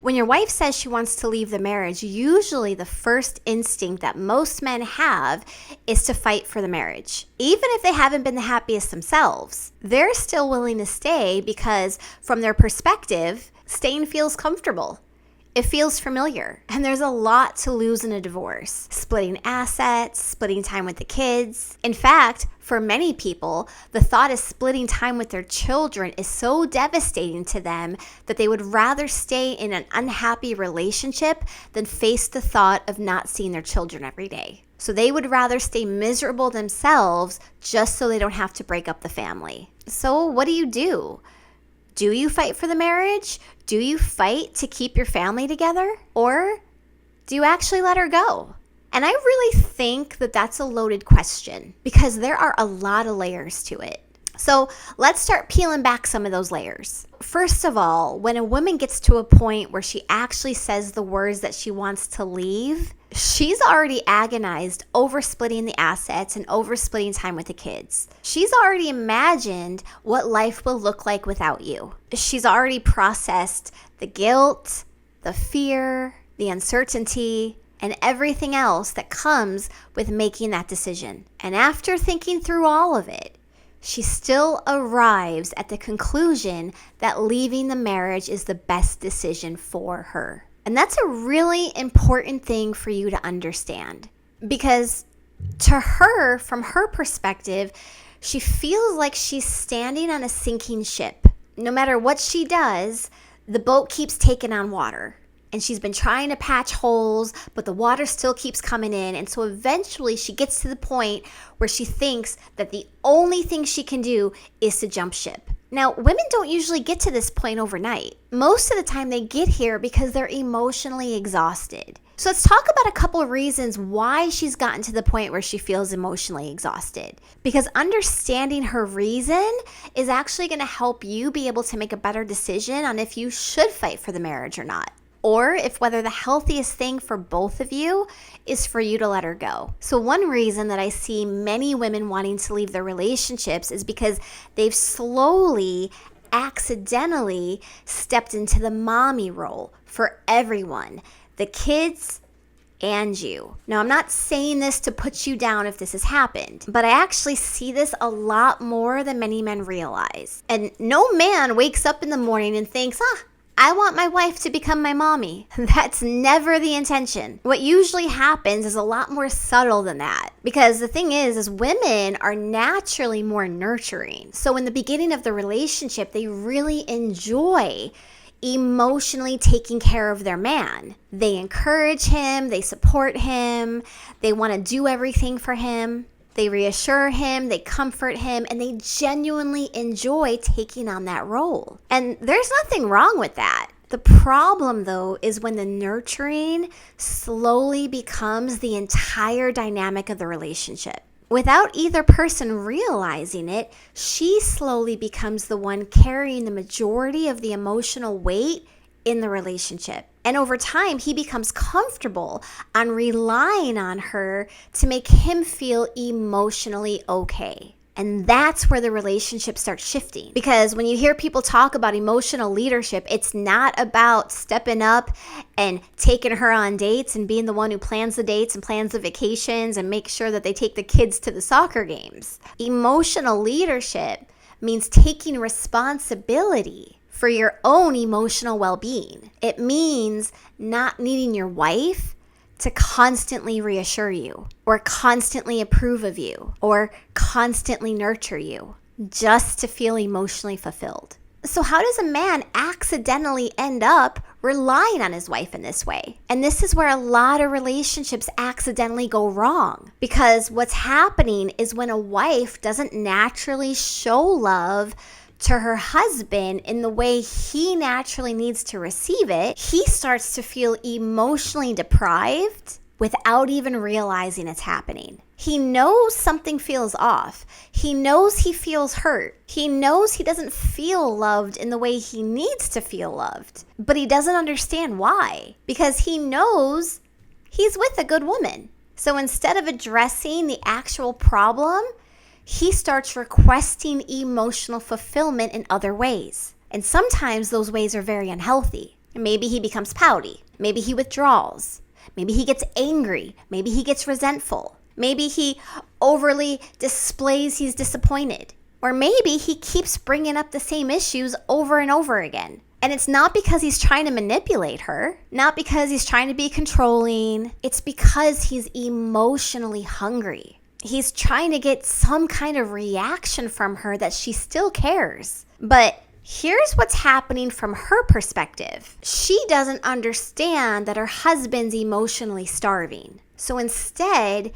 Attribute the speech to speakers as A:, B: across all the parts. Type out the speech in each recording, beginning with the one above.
A: When your wife says she wants to leave the marriage, usually the first instinct that most men have is to fight for the marriage. Even if they haven't been the happiest themselves, they're still willing to stay because from their perspective, staying feels comfortable. It feels familiar, and there's a lot to lose in a divorce. Splitting assets, splitting time with the kids. In fact, for many people, the thought of splitting time with their children is so devastating to them that they would rather stay in an unhappy relationship than face the thought of not seeing their children every day. So they would rather stay miserable themselves just so they don't have to break up the family. So what do? Do you fight for the marriage? Do you fight to keep your family together? Or do you actually let her go? And I really think that that's a loaded question because there are a lot of layers to it. So let's start peeling back some of those layers. First of all, when a woman gets to a point where she actually says the words that she wants to leave, she's already agonized over splitting the assets and over splitting time with the kids. She's already imagined what life will look like without you. She's already processed the guilt, the fear, the uncertainty, and everything else that comes with making that decision. And after thinking through all of it, she still arrives at the conclusion that leaving the marriage is the best decision for her. And that's a really important thing for you to understand because to her, from her perspective, she feels like she's standing on a sinking ship. No matter what she does, the boat keeps taking on water. And she's been trying to patch holes, but the water still keeps coming in. And so eventually she gets to the point where she thinks that the only thing she can do is to jump ship. Now, women don't usually get to this point overnight. Most of the time they get here because they're emotionally exhausted. So let's talk about a couple of reasons why she's gotten to the point where she feels emotionally exhausted. Because understanding her reason is actually going to help you be able to make a better decision on if you should fight for the marriage or not. Or if whether the healthiest thing for both of you is for you to let her go. So one reason that I see many women wanting to leave their relationships is because they've slowly, accidentally stepped into the mommy role for everyone, the kids and you. Now, I'm not saying this to put you down if this has happened, but I actually see this a lot more than many men realize. And no man wakes up in the morning and thinks, I want my wife to become my mommy. That's never the intention. What usually happens is a lot more subtle than that. Because the thing is women are naturally more nurturing. So in the beginning of the relationship, they really enjoy emotionally taking care of their man. They encourage him, they support him, they want to do everything for him. They reassure him, they comfort him, and they genuinely enjoy taking on that role. And there's nothing wrong with that. The problem, though, is when the nurturing slowly becomes the entire dynamic of the relationship. Without either person realizing it, she slowly becomes the one carrying the majority of the emotional weight in the relationship. And over time, he becomes comfortable on relying on her to make him feel emotionally okay. And that's where the relationship starts shifting. Because when you hear people talk about emotional leadership, it's not about stepping up and taking her on dates and being the one who plans the dates and plans the vacations and make sure that they take the kids to the soccer games. Emotional leadership means taking responsibility for your own emotional well-being. It means not needing your wife to constantly reassure you or constantly approve of you or constantly nurture you just to feel emotionally fulfilled. So how does a man accidentally end up relying on his wife in this way? And this is where a lot of relationships accidentally go wrong, because what's happening is when a wife doesn't naturally show love to her husband in the way he naturally needs to receive it, he starts to feel emotionally deprived without even realizing it's happening. He knows something feels off. He knows he feels hurt. He knows he doesn't feel loved in the way he needs to feel loved, but he doesn't understand why, because he knows he's with a good woman. So instead of addressing the actual problem, he starts requesting emotional fulfillment in other ways. And sometimes those ways are very unhealthy. Maybe he becomes pouty. Maybe he withdraws. Maybe he gets angry. Maybe he gets resentful. Maybe he overly displays he's disappointed. Or maybe he keeps bringing up the same issues over and over again. And it's not because he's trying to manipulate her, not because he's trying to be controlling. It's because he's emotionally hungry. He's trying to get some kind of reaction from her that she still cares. But here's what's happening from her perspective. She doesn't understand that her husband's emotionally starving. So instead,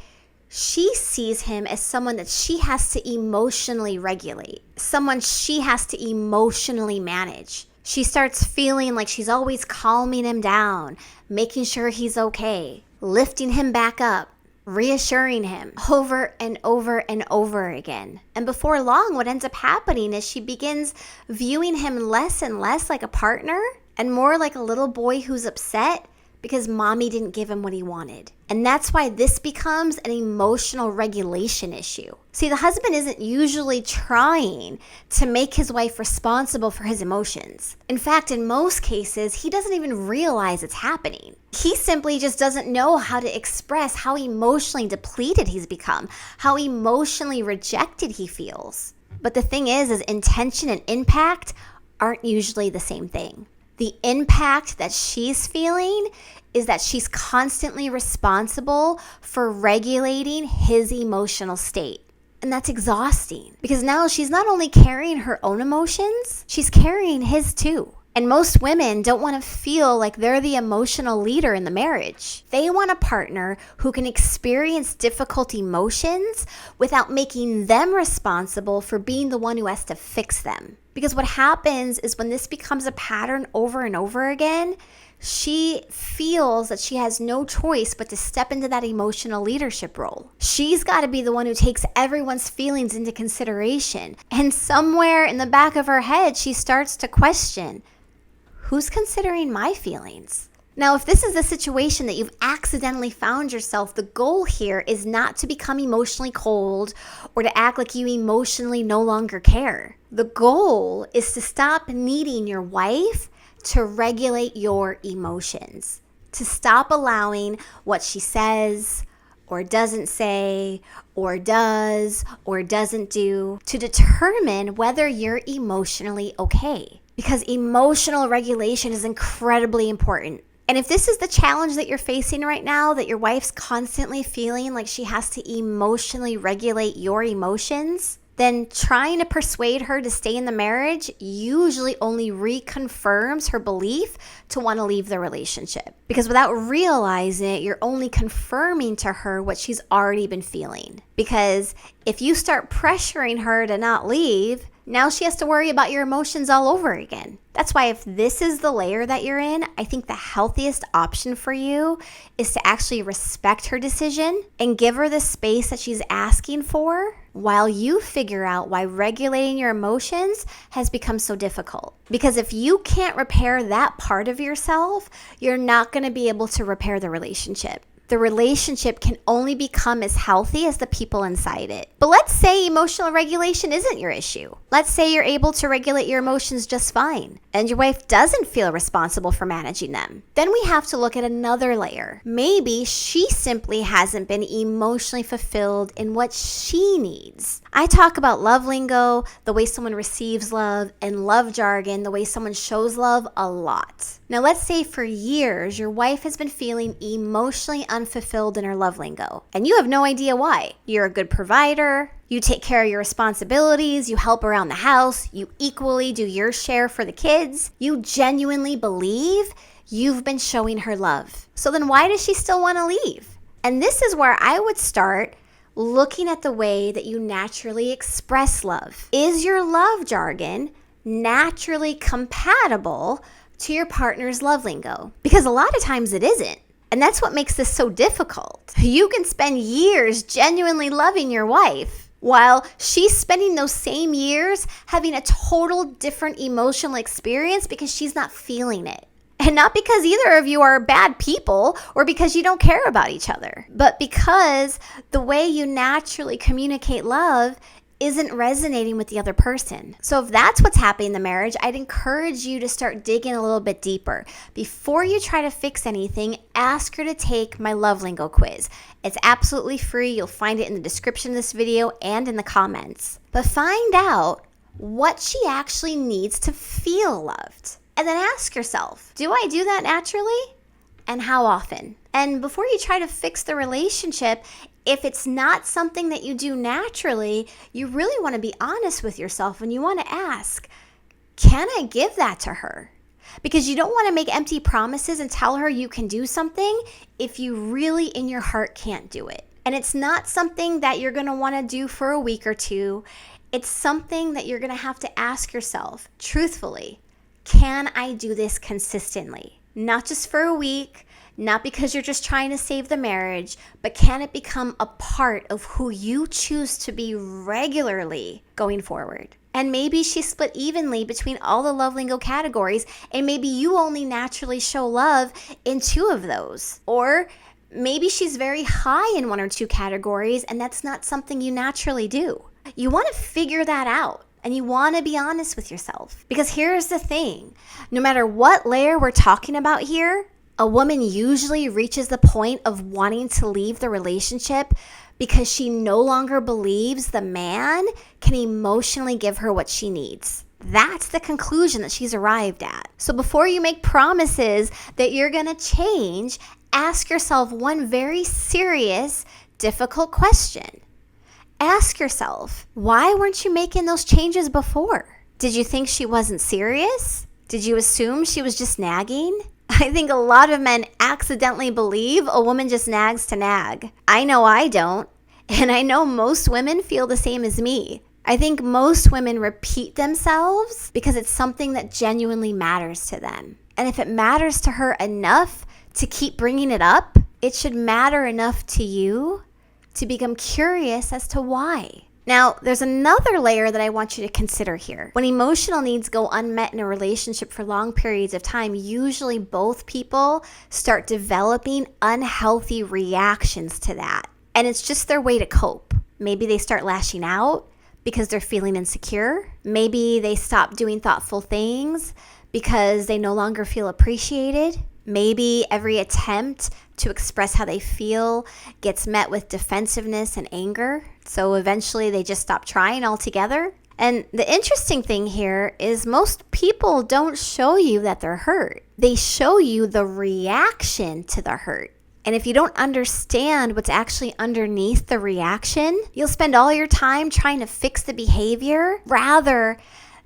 A: she sees him as someone that she has to emotionally regulate, someone she has to emotionally manage. She starts feeling like she's always calming him down, making sure he's okay, lifting him back up, reassuring him over and over and over again. And before long, what ends up happening is she begins viewing him less and less like a partner and more like a little boy who's upset because mommy didn't give him what he wanted. And that's why this becomes an emotional regulation issue. See, the husband isn't usually trying to make his wife responsible for his emotions. In fact, in most cases, he doesn't even realize it's happening. He simply just doesn't know how to express how emotionally depleted he's become, how emotionally rejected he feels. But the thing is intention and impact aren't usually the same thing. The impact that she's feeling is that she's constantly responsible for regulating his emotional state. And that's exhausting because now she's not only carrying her own emotions, she's carrying his too. And most women don't want to feel like they're the emotional leader in the marriage. They want a partner who can experience difficult emotions without making them responsible for being the one who has to fix them. Because what happens is when this becomes a pattern over and over again, she feels that she has no choice but to step into that emotional leadership role. She's got to be the one who takes everyone's feelings into consideration. And somewhere in the back of her head, she starts to question, who's considering my feelings? Now, if this is the situation that you've accidentally found yourself, the goal here is not to become emotionally cold or to act like you emotionally no longer care. The goal is to stop needing your wife to regulate your emotions, to stop allowing what she says or doesn't say or does or doesn't do to determine whether you're emotionally okay. Because emotional regulation is incredibly important. And if this is the challenge that you're facing right now, that your wife's constantly feeling like she has to emotionally regulate your emotions, then trying to persuade her to stay in the marriage usually only reconfirms her belief to want to leave the relationship. Because without realizing it, you're only confirming to her what she's already been feeling. Because if you start pressuring her to not leave, now she has to worry about your emotions all over again. That's why if this is the layer that you're in, I think the healthiest option for you is to actually respect her decision and give her the space that she's asking for while you figure out why regulating your emotions has become so difficult. Because if you can't repair that part of yourself, you're not going to be able to repair the relationship. The relationship can only become as healthy as the people inside it. But let's say emotional regulation isn't your issue. Let's say you're able to regulate your emotions just fine, and your wife doesn't feel responsible for managing them. Then we have to look at another layer. Maybe she simply hasn't been emotionally fulfilled in what she needs. I talk about love lingo, the way someone receives love, and love jargon, the way someone shows love, a lot. Now, let's say for years, your wife has been feeling emotionally unfulfilled in her love lingo, and you have no idea why. You're a good provider, you take care of your responsibilities, you help around the house, you equally do your share for the kids. You genuinely believe you've been showing her love. So then why does she still want to leave? And this is where I would start looking at the way that you naturally express love. Is your love jargon naturally compatible to your partner's love lingo? Because a lot of times it isn't. And that's what makes this so difficult. You can spend years genuinely loving your wife while she's spending those same years having a total different emotional experience because she's not feeling it. And not because either of you are bad people or because you don't care about each other, but because the way you naturally communicate love isn't resonating with the other person. So if that's what's happening in the marriage, I'd encourage you to start digging a little bit deeper. Before you try to fix anything, ask her to take my Love Lingo quiz. It's absolutely free. You'll find it in the description of this video and in the comments. But find out what she actually needs to feel loved. And then ask yourself, do I do that naturally? And how often? And before you try to fix the relationship, if it's not something that you do naturally, you really want to be honest with yourself and you want to ask, can I give that to her? Because you don't want to make empty promises and tell her you can do something if you really in your heart can't do it. And it's not something that you're going to want to do for a week or two. It's something that you're going to have to ask yourself truthfully, can I do this consistently? Not just for a week, not because you're just trying to save the marriage, but can it become a part of who you choose to be regularly going forward? And maybe she's split evenly between all the Love Lingo categories, and maybe you only naturally show love in 2 of those. Or maybe she's very high in 1 or 2 categories, and that's not something you naturally do. You want to figure that out. And you want to be honest with yourself. Because here's the thing. No matter what layer we're talking about here, a woman usually reaches the point of wanting to leave the relationship because she no longer believes the man can emotionally give her what she needs. That's the conclusion that she's arrived at. So before you make promises that you're going to change, ask yourself one very serious, difficult question. Ask yourself, why weren't you making those changes before? Did you think she wasn't serious? Did you assume she was just nagging? I think a lot of men accidentally believe a woman just nags to nag. I know I don't. And I know most women feel the same as me. I think most women repeat themselves because it's something that genuinely matters to them. And if it matters to her enough to keep bringing it up, it should matter enough to you to become curious as to why. Now, there's another layer that I want you to consider here. When emotional needs go unmet in a relationship for long periods of time, usually both people start developing unhealthy reactions to that. And it's just their way to cope. Maybe they start lashing out because they're feeling insecure. Maybe they stop doing thoughtful things because they no longer feel appreciated. Maybe every attempt to express how they feel gets met with defensiveness and anger. So eventually they just stop trying altogether. And the interesting thing here is most people don't show you that they're hurt. They show you the reaction to the hurt. And if you don't understand what's actually underneath the reaction, you'll spend all your time trying to fix the behavior rather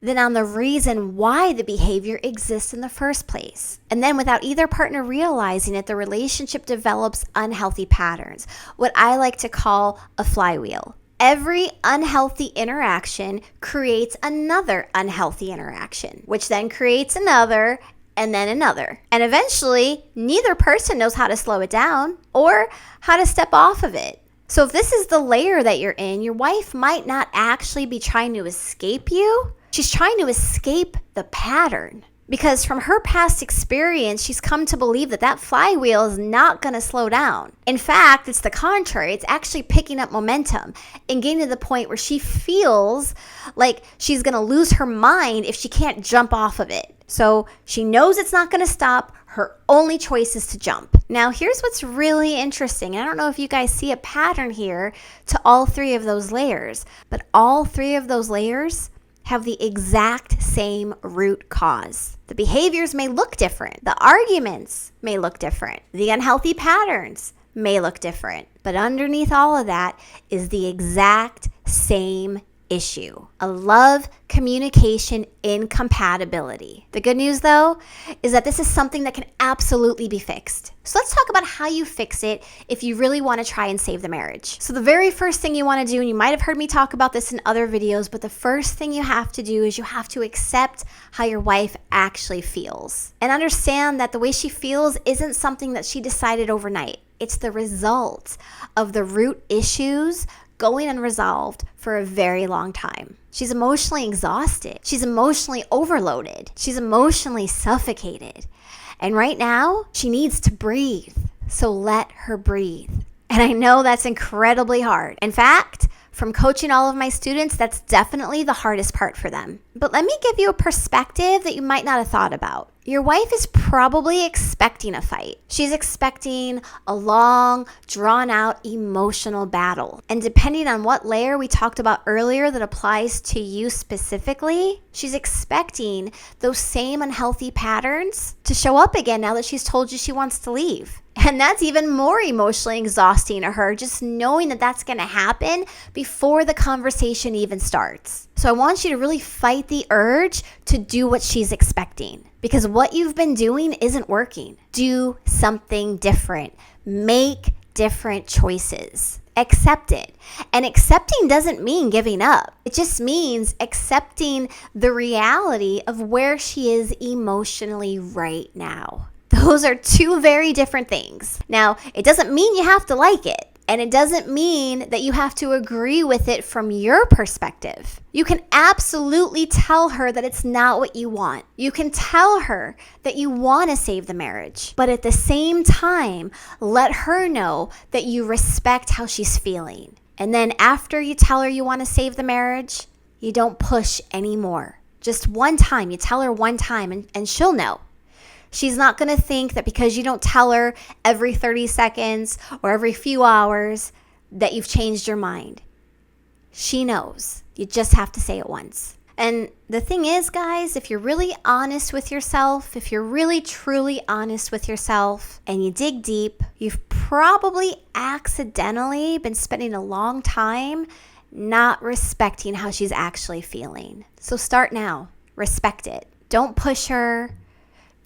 A: than on the reason why the behavior exists in the first place. And then without either partner realizing it, the relationship develops unhealthy patterns, what I like to call a flywheel. Every unhealthy interaction creates another unhealthy interaction, which then creates another and then another. And eventually, neither person knows how to slow it down or how to step off of it. So if this is the layer that you're in, your wife might not actually be trying to escape you. She's trying to escape the pattern. Because from her past experience, she's come to believe that that flywheel is not going to slow down. In fact, it's the contrary. It's actually picking up momentum and getting to the point where she feels like she's going to lose her mind if she can't jump off of it. So she knows it's not going to stop. Her only choice is to jump. Now, here's what's really interesting. I don't know if you guys see a pattern here to all 3 of those layers, but all 3 of those layers have the exact same root cause. The behaviors may look different. The arguments may look different. The unhealthy patterns may look different. But underneath all of that is the exact same issue: a love communication incompatibility. The good news, though, is that this is something that can absolutely be fixed. So let's talk about how you fix it if you really want to try and save the marriage. So the very first thing you want to do, and you might have heard me talk about this in other videos, but the first thing you have to do is you have to accept how your wife actually feels and understand that the way she feels isn't something that she decided overnight. It's the result of the root issues going unresolved for a very long time. She's emotionally exhausted. She's emotionally overloaded. She's emotionally suffocated. And right now, she needs to breathe. So let her breathe. And I know that's incredibly hard. In fact, From coaching all of my students, that's definitely the hardest part for them. But let me give you a perspective that you might not have thought about. Your wife is probably expecting a fight. She's expecting a long, drawn-out emotional battle. And depending on what layer we talked about earlier that applies to you specifically, she's expecting those same unhealthy patterns to show up again now that she's told you she wants to leave. And that's even more emotionally exhausting to her, just knowing that that's going to happen before the conversation even starts. So I want you to really fight the urge to do what she's expecting, because what you've been doing isn't working. Do something different. Make different choices. Accept it. And accepting doesn't mean giving up. It just means accepting the reality of where she is emotionally right now. Those are two very different things. Now, it doesn't mean you have to like it. And it doesn't mean that you have to agree with it from your perspective. You can absolutely tell her that it's not what you want. You can tell her that you want to save the marriage. But at the same time, let her know that you respect how she's feeling. And then after you tell her you want to save the marriage, you don't push anymore. Just one time. You tell her one time and she'll know. She's not going to think that because you don't tell her every 30 seconds or every few hours that you've changed your mind. She knows. You just have to say it once. And the thing is, guys, if you're really honest with yourself, if you're really truly honest with yourself and you dig deep, you've probably accidentally been spending a long time not respecting how she's actually feeling. So start now. Respect it. Don't push her.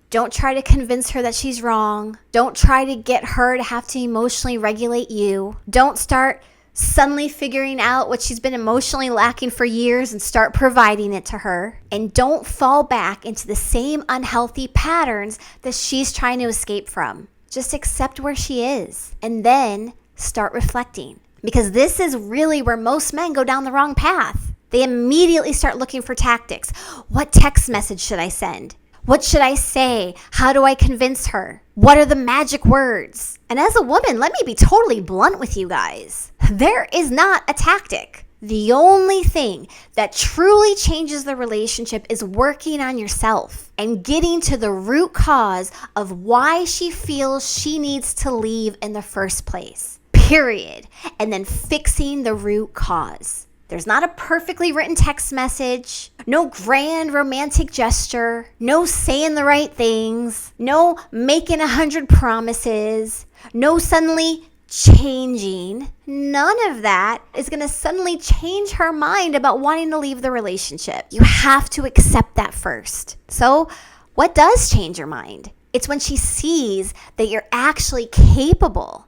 A: Don't try to convince her that she's wrong. Don't try to get her to have to emotionally regulate you. Don't start suddenly figuring out what she's been emotionally lacking for years and start providing it to her. And don't fall back into the same unhealthy patterns that she's trying to escape from. Just accept where she is and then start reflecting. Because this is really where most men go down the wrong path. They immediately start looking for tactics. What text message should I send? What should I say? How do I convince her? What are the magic words? And as a woman, let me be totally blunt with you guys. There is not a tactic. The only thing that truly changes the relationship is working on yourself and getting to the root cause of why she feels she needs to leave in the first place. Period. And then fixing the root cause. There's not a perfectly written text message, no grand romantic gesture, no saying the right things, no making 100 promises, no suddenly changing. None of that is going to suddenly change her mind about wanting to leave the relationship. You have to accept that first. So, what does change your mind? It's when she sees that you're actually capable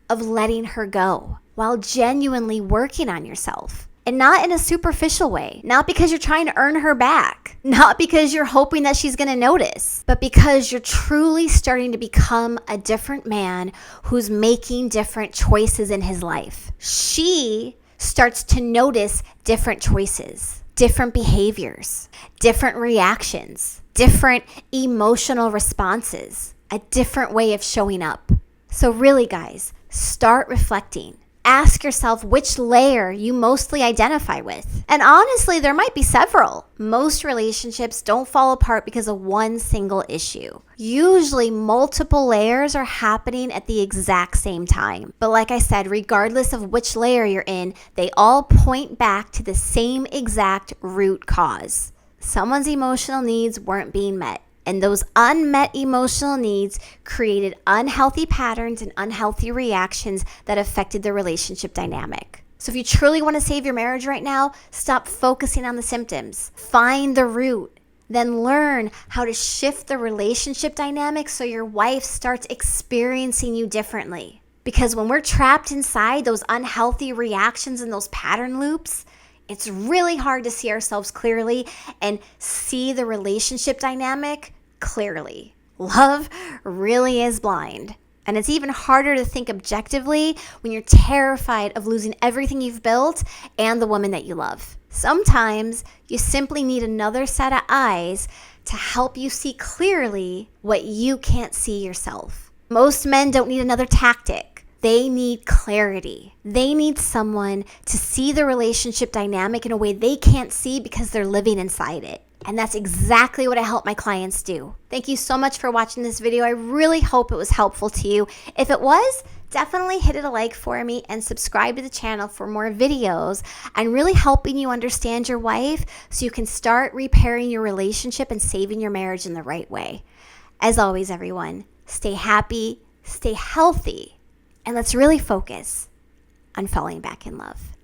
A: of letting her go while genuinely working on yourself. And not in a superficial way, not because you're trying to earn her back, not because you're hoping that she's going to notice, but because you're truly starting to become a different man who's making different choices in his life. She starts to notice different choices, different behaviors, different reactions, different emotional responses, a different way of showing up. So really, guys, start reflecting. Ask yourself which layer you mostly identify with. And honestly, there might be several. Most relationships don't fall apart because of one single issue. Usually, multiple layers are happening at the exact same time. But like I said, regardless of which layer you're in, they all point back to the same exact root cause. Someone's emotional needs weren't being met. And those unmet emotional needs created unhealthy patterns and unhealthy reactions that affected the relationship dynamic. So if you truly want to save your marriage right now, stop focusing on the symptoms. Find the root. Then learn how to shift the relationship dynamic so your wife starts experiencing you differently. Because when we're trapped inside those unhealthy reactions and those pattern loops, it's really hard to see ourselves clearly and see the relationship dynamic clearly. Love really is blind. And it's even harder to think objectively when you're terrified of losing everything you've built and the woman that you love. Sometimes you simply need another set of eyes to help you see clearly what you can't see yourself. Most men don't need another tactic. They need clarity. They need someone to see the relationship dynamic in a way they can't see because they're living inside it. And that's exactly what I help my clients do. Thank you so much for watching this video. I really hope it was helpful to you. If it was, definitely hit it a like for me and subscribe to the channel for more videos and really helping you understand your wife so you can start repairing your relationship and saving your marriage in the right way. As always, everyone, stay happy, stay healthy, and let's really focus on falling back in love.